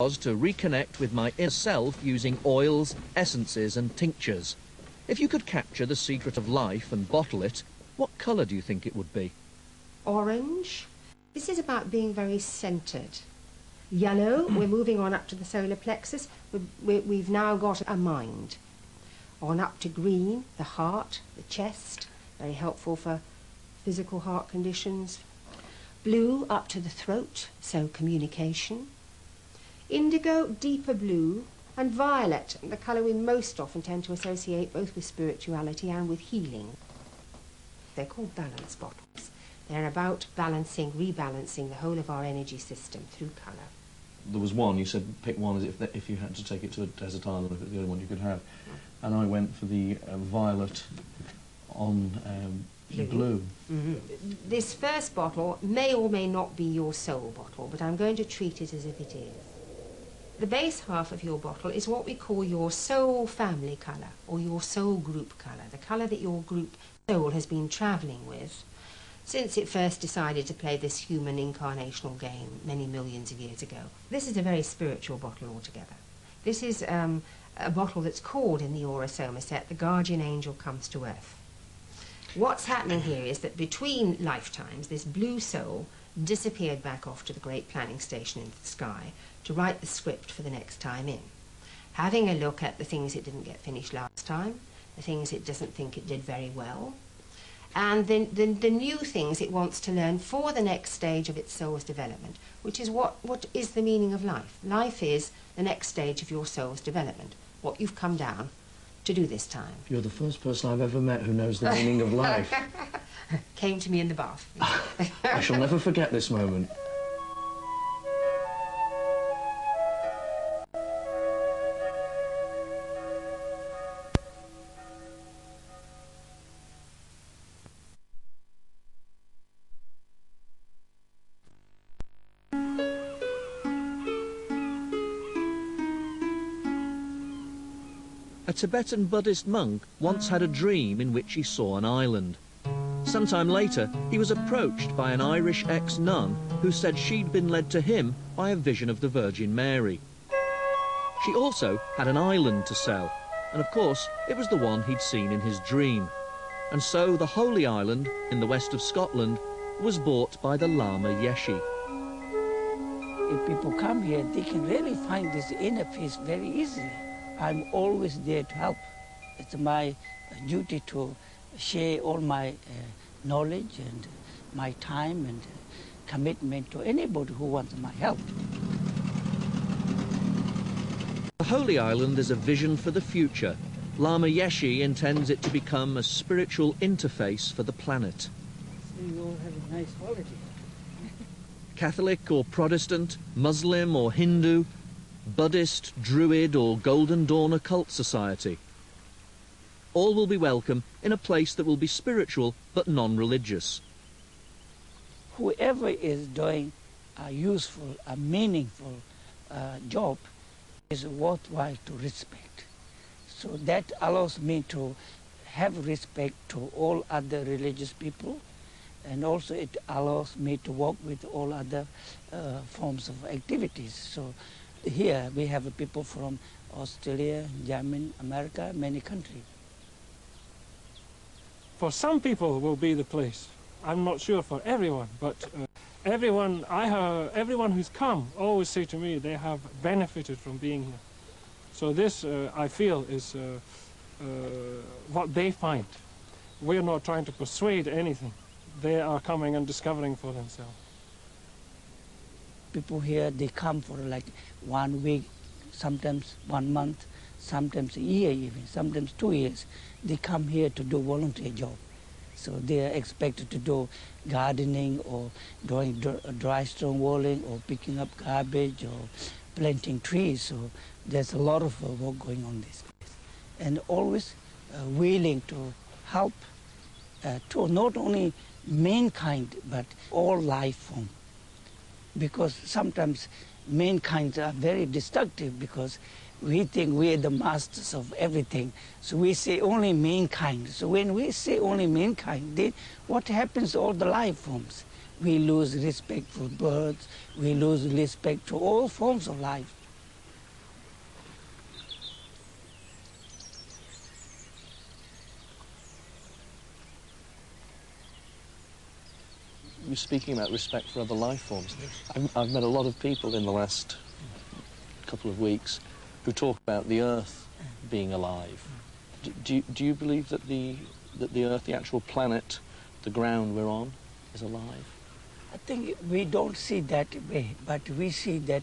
was to reconnect with my inner self using oils, essences and tinctures. If you could capture the secret of life and bottle it, what colour do you think it would be? Orange. This is about being very centred. Yellow, we're moving on up to the solar plexus. We've now got a mind. On up to green, the heart, the chest, very helpful for physical heart conditions. Blue, up to the throat, so communication. Indigo, deeper blue, and violet, the colour we most often tend to associate both with spirituality and with healing. They're called balance bottles. They're about balancing, rebalancing the whole of our energy system through colour. There was one, you said pick one as if you had to take it to a desert island, if it's the only one you could have. And I went for the violet on blue. Mm-hmm. This first bottle may or may not be your soul bottle, but I'm going to treat it as if it is. The base half of your bottle is what we call your soul family colour, or your soul group colour, the colour that your group soul has been travelling with since it first decided to play this human incarnational game many millions of years ago. This is a very spiritual bottle altogether. This is a bottle that's called in the Aura Soma set, the guardian angel comes to earth. What's happening here is that between lifetimes, this blue soul disappeared back off to the great planning station in the sky to write the script for the next time in, having a look at the things it didn't get finished last time, the things it doesn't think it did very well, and the new things it wants to learn for the next stage of its soul's development, which is what is the meaning of life. Life is the next stage of your soul's development, what you've come down to do this time. You're the first person I've ever met who knows the meaning of life. Came to me in the bath. I shall never forget this moment. A Tibetan Buddhist monk once had a dream in which he saw an island. Sometime later, he was approached by an Irish ex-nun who said she'd been led to him by a vision of the Virgin Mary. She also had an island to sell, and of course, it was the one he'd seen in his dream. And so the Holy Island, in the west of Scotland, was bought by the Lama Yeshe. If people come here, they can really find this inner peace very easily. I'm always there to help. It's my duty to share all my knowledge and my time and commitment to anybody who wants my help. The Holy Island is a vision for the future. Lama Yeshe intends it to become a spiritual interface for the planet. So you all have a nice holiday. Catholic or Protestant, Muslim or Hindu, Buddhist, Druid or Golden Dawn occult society. All will be welcome in a place that will be spiritual but non-religious. Whoever is doing a useful, a meaningful job is worthwhile to respect. So that allows me to have respect to all other religious people, and also it allows me to work with all other forms of activities. So here we have people from Australia, Germany, America, many countries. For some people will be the place. I'm not sure for everyone, but everyone who's come always say to me they have benefited from being here. So this, I feel, is what they find. We're not trying to persuade anything. They are coming and discovering for themselves. People here, they come for like 1 week, sometimes 1 month, sometimes a year even, sometimes 2 years. They come here to do volunteer job. So they are expected to do gardening or doing dry stone walling or picking up garbage or planting trees. So there's a lot of work going on this place. And always willing to help to not only mankind but all life form. Because sometimes mankind are very destructive because we think we are the masters of everything. So we say only mankind. So when we say only mankind, then what happens to all the life forms? We lose respect for birds, we lose respect to all forms of life. you're speaking about respect for other life forms. I've met a lot of people in the last couple of weeks who talk about the Earth being alive. Do you believe that the Earth, the actual planet, the ground we're on, is alive? I think we don't see that way, but we see that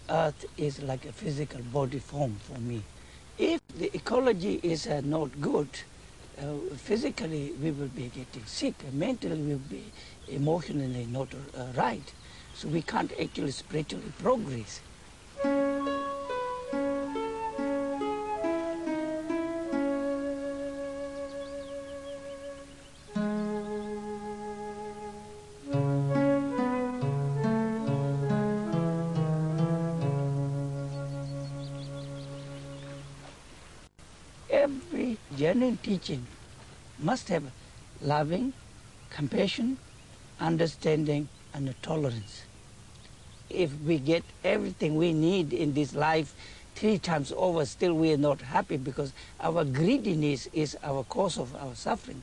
Earth is like a physical body form for me. If the ecology is not good, physically we will be getting sick, mentally we will be emotionally not right. So we can't actually spiritually progress. Every genuine teaching must have loving, compassion, understanding, and tolerance. If we get everything we need in this life 3 times over, still we are not happy because our greediness is our cause of our suffering.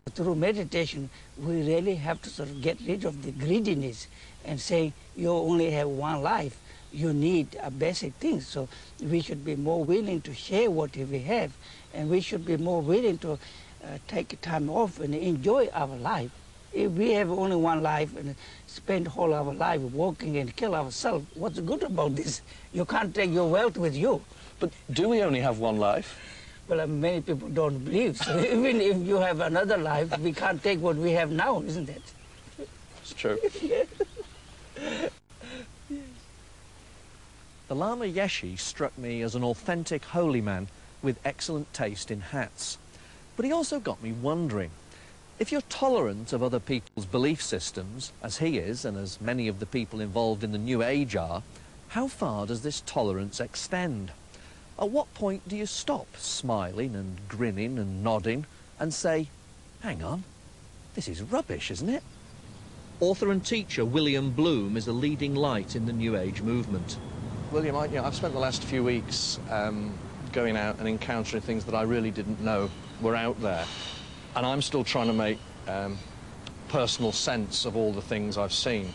So through meditation, we really have to sort of get rid of the greediness and say, you only have one life. You need basic things, so we should be more willing to share what we have, and we should be more willing to take time off and enjoy our life. If we have only one life and spend whole our life working and kill ourselves, what's good about this? You can't take your wealth with you. But do we only have one life? Well, many people don't believe, so even if you have another life, we can't take what we have now, isn't it? It's true. The Lama Yeshe struck me as an authentic holy man with excellent taste in hats. But he also got me wondering, if you're tolerant of other people's belief systems, as he is and as many of the people involved in the New Age are, how far does this tolerance extend? At what point do you stop smiling and grinning and nodding and say, hang on, this is rubbish, isn't it? Author and teacher William Bloom is a leading light in the New Age movement. William, I've spent the last few weeks going out and encountering things that I really didn't know were out there. And I'm still trying to make personal sense of all the things I've seen.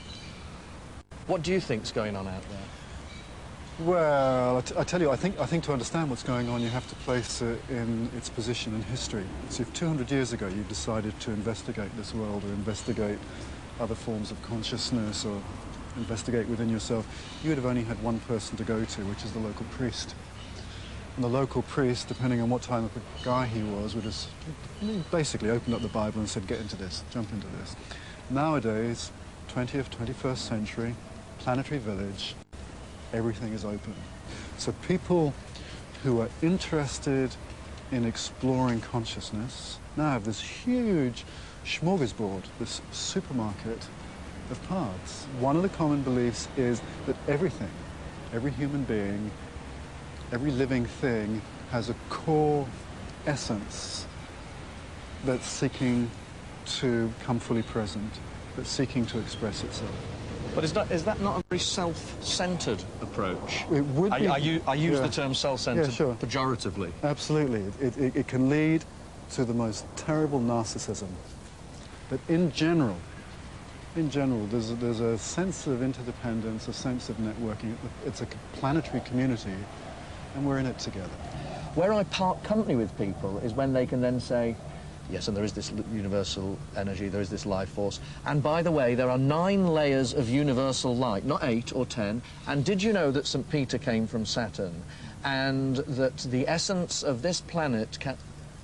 What do you think's going on out there? Well, I tell you, I think to understand what's going on, you have to place it in its position in history. So if 200 years ago you decided to investigate this world or investigate other forms of consciousness or investigate within yourself, you would have only had one person to go to, which is the local priest. And the local priest, depending on what type of guy he was, would have basically opened up the Bible and said, get into this, jump into this. Nowadays, 20th, 21st century, planetary village, everything is open. So people who are interested in exploring consciousness now have this huge smorgasbord, this supermarket of paths. One of the common beliefs is that everything, every human being, every living thing has a core essence that's seeking to come fully present, that's seeking to express itself. But is that not a very self-centred approach? It would be. I use the term self-centred pejoratively. Absolutely. It can lead to the most terrible narcissism. But in general, there's a sense of interdependence, a sense of networking. It's a planetary community, and we're in it together. Where I part company with people is when they can then say, yes, and there is this universal energy, there is this life force, and by the way, there are 9 layers of universal light, not 8 or 10, and did you know that St. Peter came from Saturn, and that the essence of this planet can...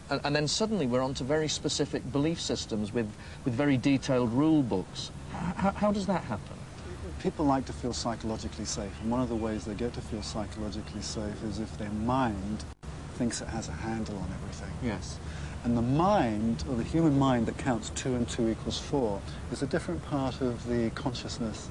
And then suddenly we're onto very specific belief systems with very detailed rule books. How does that happen? People like to feel psychologically safe, and one of the ways they get to feel psychologically safe is if their mind thinks it has a handle on everything. Yes. And the mind, or the human mind that counts 2 and 2 equals 4, is a different part of the consciousness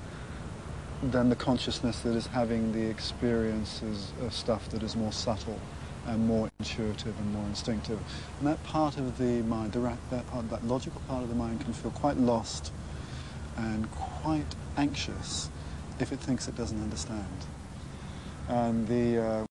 than the consciousness that is having the experiences of stuff that is more subtle and more intuitive and more instinctive. And that part of the mind, that logical part of the mind can feel quite lost and quite anxious if it thinks it doesn't understand. And